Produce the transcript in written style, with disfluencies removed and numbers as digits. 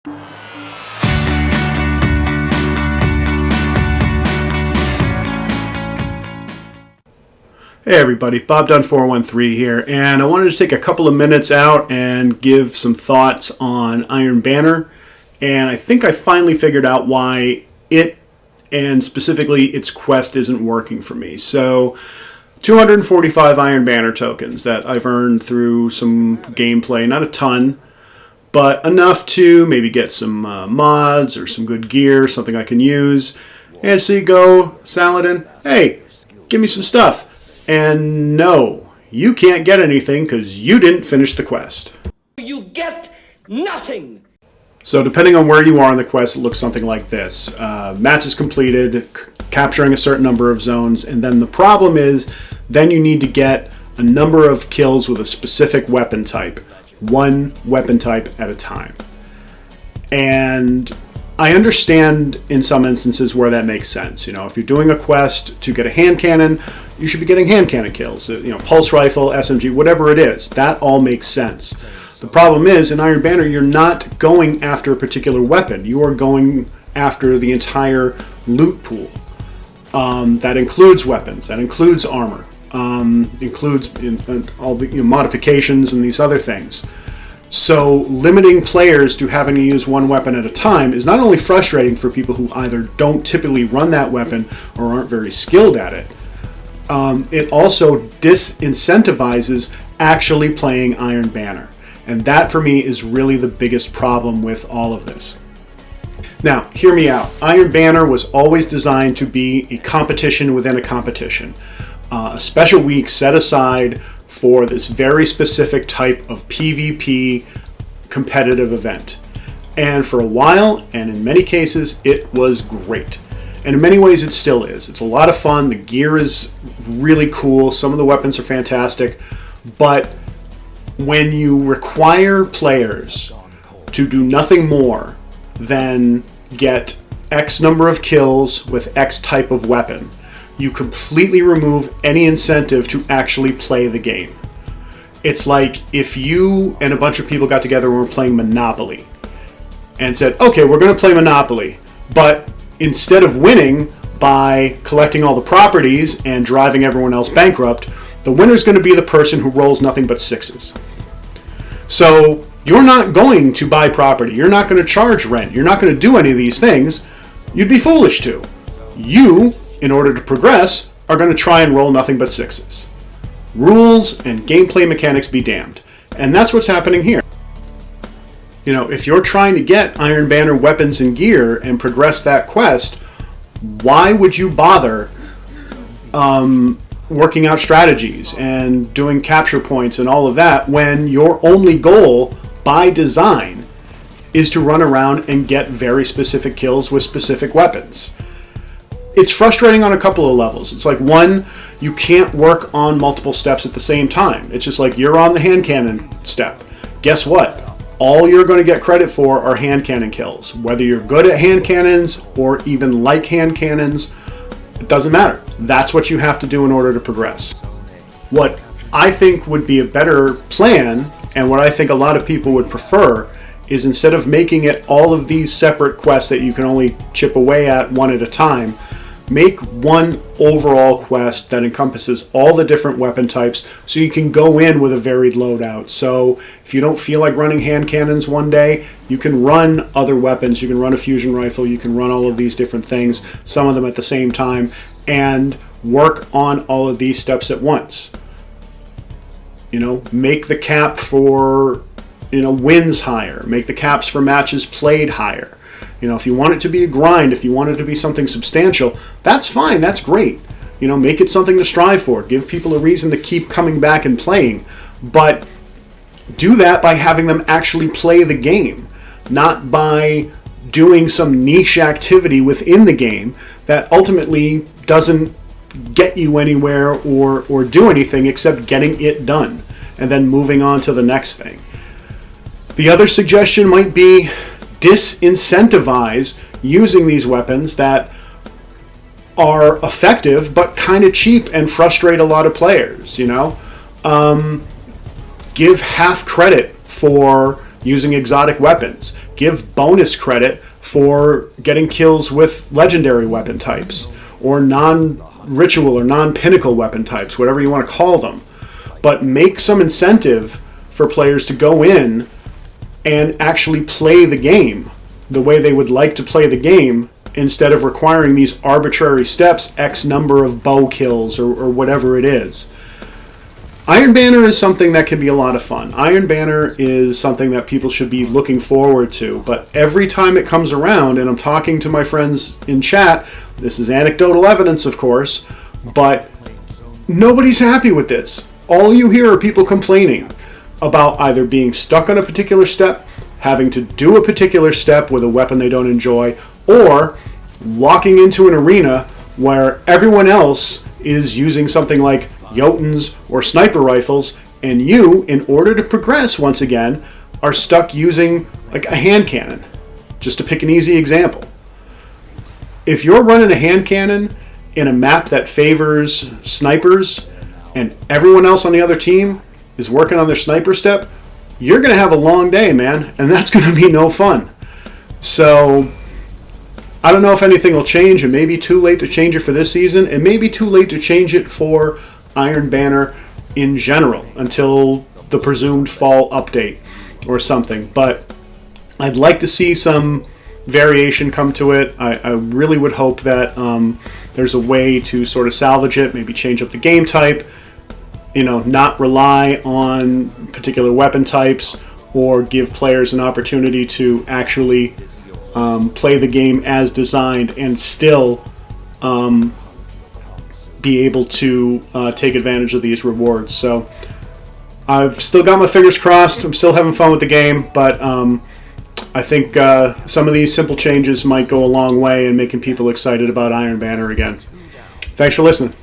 Hey everybody, Bob Dunn 413 here, and I wanted to take a couple of minutes out and give some thoughts on Iron Banner, and I think I finally figured out why it, and specifically its quest, isn't working for me. So, 245 Iron Banner tokens that I've earned through some gameplay, not a ton, but enough to maybe get some mods or some good gear, something I can use. And so you go, Saladin, hey, give me some stuff. And no, you can't get anything because you didn't finish the quest. You get nothing! So depending on where you are in the quest, it looks something like this. Match is completed, capturing a certain number of zones, and then the problem is, then you need to get a number of kills with a specific weapon type. One weapon type at a time. And I understand in some instances where that makes sense. You know, if you're doing a quest to get a hand cannon, you should be getting hand cannon kills. You know, pulse rifle, SMG, whatever it is. That all makes sense. The problem is, in Iron Banner, you're not going after a particular weapon. You are going after the entire loot pool. That includes weapons. That includes armor. Includes all the modifications and these other things. So limiting players to having to use one weapon at a time is not only frustrating for people who either don't typically run that weapon or aren't very skilled at it, it also disincentivizes actually playing Iron Banner. And that for me is really the biggest problem with all of this. Now, hear me out. Iron Banner was always designed to be a competition within a competition. A special week set aside for this very specific type of PvP competitive event. And for a while, and in many cases, it was great. And in many ways, it still is. It's a lot of fun. The gear is really cool. Some of the weapons are fantastic. But when you require players to do nothing more than get X number of kills with X type of weapon, you completely remove any incentive to actually play the game. It's like if you and a bunch of people got together and were playing Monopoly and said, okay, we're going to play Monopoly, but instead of winning by collecting all the properties and driving everyone else bankrupt, the winner's going to be the person who rolls nothing but sixes. So you're not going to buy property. You're not going to charge rent. You're not going to do any of these things. You'd be foolish to. You, in order to progress, are going to try and roll nothing but sixes. Rules and gameplay mechanics be damned. And that's what's happening here. You know, if you're trying to get Iron Banner weapons and gear and progress that quest, why would you bother working out strategies and doing capture points and all of that when your only goal, by design, is to run around and get very specific kills with specific weapons? It's frustrating on a couple of levels. It's like, one, you can't work on multiple steps at the same time. It's just like you're on the hand cannon step. Guess what? All you're going to get credit for are hand cannon kills. Whether you're good at hand cannons or even like hand cannons, it doesn't matter. That's what you have to do in order to progress. What I think would be a better plan, and what I think a lot of people would prefer, is instead of making it all of these separate quests that you can only chip away at one at a time, make one overall quest that encompasses all the different weapon types so you can go in with a varied loadout. So if you don't feel like running hand cannons one day, you can run other weapons. You can run a fusion rifle. You can run all of these different things, some of them at the same time, and work on all of these steps at once. You know, make the cap for, wins higher. Make the caps for matches played higher. You know, if you want it to be a grind, if you want it to be something substantial, that's fine, that's great. Make it something to strive for. Give people a reason to keep coming back and playing. But do that by having them actually play the game, not by doing some niche activity within the game that ultimately doesn't get you anywhere or do anything except getting it done and then moving on to the next thing. The other suggestion might be disincentivize using these weapons that are effective but kind of cheap and frustrate a lot of players. Give half credit for using exotic weapons. Give bonus credit for getting kills with legendary weapon types, or non-ritual or non-pinnacle weapon types, whatever you want to call them. But make some incentive for players to go in and actually play the game the way they would like to play the game, instead of requiring these arbitrary steps, X number of bow kills or whatever it is. Iron Banner is something that can be a lot of fun. Iron Banner is something that people should be looking forward to, but every time it comes around, and I'm talking to my friends in chat, this is anecdotal evidence, of course, but nobody's happy with this. All you hear are people complaining about either being stuck on a particular step, having to do a particular step with a weapon they don't enjoy, or walking into an arena where everyone else is using something like Jotuns or sniper rifles, and you, in order to progress once again, are stuck using like a hand cannon. Just to pick an easy example. If you're running a hand cannon in a map that favors snipers, and everyone else on the other team is working on their sniper step, you're going to have a long day, man, and that's going to be no fun. So I don't know if anything will change. It may be too late to change it for this season. It may be too late to change it for Iron Banner in general until the presumed fall update or something. But I'd like to see some variation come to it. I really would hope that there's a way to sort of salvage it, maybe change up the game type, not rely on particular weapon types, or give players an opportunity to actually play the game as designed and still be able to take advantage of these rewards. So I've still got my fingers crossed. I'm still having fun with the game, but I think some of these simple changes might go a long way in making people excited about Iron Banner again. Thanks for listening.